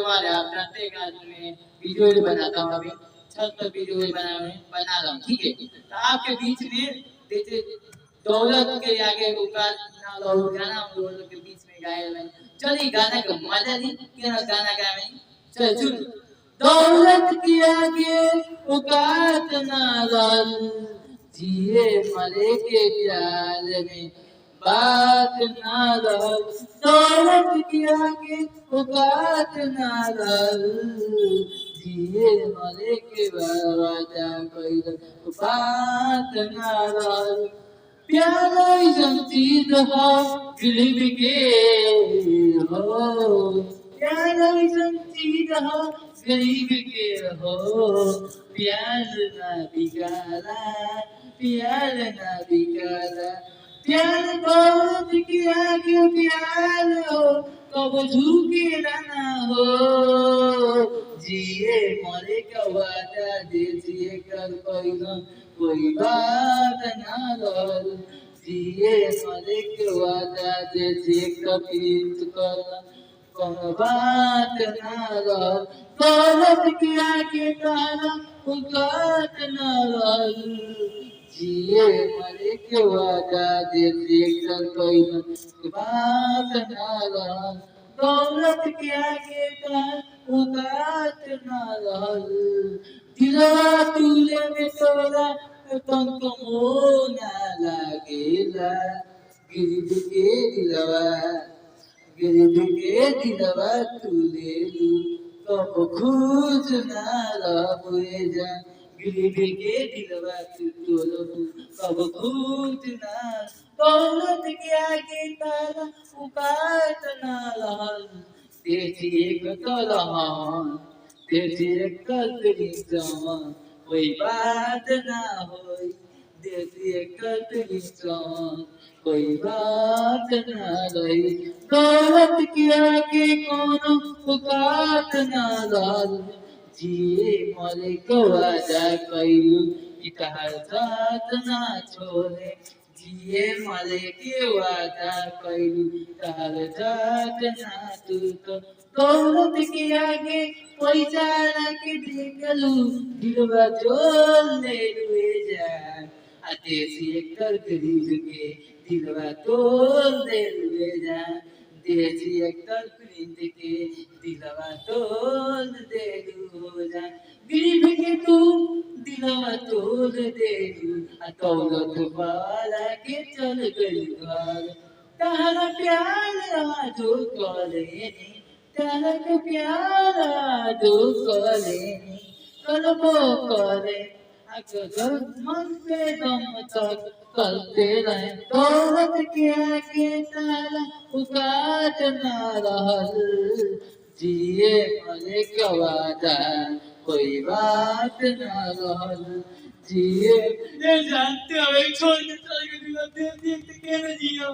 तुम्हारे आप प्रत्येक आज में वीडियो बनाता हूँ अभी छत पर वीडियो बना रहा हूँ ठीक है। तो आपके बीच में जैसे दौलत के आगे उकार ना लो गाना हम लोगों के बीच में गाए हुए चलिए गाना का मजा नहीं क्यों ना गाना गाए चल सुन दौलत के आगे औकात ना लाल जिए मरे के प्यार में बात ना लाल दौलत के आगे औकात ना लाल जिए मरे के वादा कोई बात ना लाल प्यारा चीज हो गरीब के हो प्यारा चीज हो गरीब के हो प्यार ना बिगाड़ा प्यार ना बिगाड़ा प्यार बहुत किया क्यों प्यार हो कब झुके ना हो जिए मरे का वादा जिए कल कोई बात ना लल जिए मरे के वादा जिए कभी कर कोई बात ना लल दौलत किया के तारा औकात ना लल जिए मरे के वादा जिए कल कोई बात ना लल दौलत क्या के औकात ना लल दिलवा तुले में तोरा तुमको मोना लागेला गिरद के दिलवा तुले लू कब खुद ना रहे जा गिरद के दिलवा तुलो कब खुद ना दौलत क्या के तारा औकात ना लल देखिए कलहान देखिए कतरी जमान कोई बात ना होई देखिए कतरी जमान कोई बात ना रही दौलत किया के कोनो औकात ना लल जिए मरे को वादा कइलू कि तहार साथ ना छोड़े जिए मरे के वादा कइलू तहार साथ ना टूटो दौलत के आगे पैसा रख देखलू दिलवा जोल ले लुए जा देसी कर खरीद के दिलवा तोल दे लुए जा देसी कर खरीद के दिलवा तोल दे लुए जा गरीब के तू दिलवा तोल दे लू दौलत वाला के चल गई घर तारा प्यार जो करे तारा के प्यार जो करे कलबो करे अगर मन पे दम तक करते रहे दौलत के आगे तारा औकात ना रहल जिए मरे के वादा कोई बात ना रहल जिए ये जानते हो एक छोड़ के चल गई देख देख के ना जियो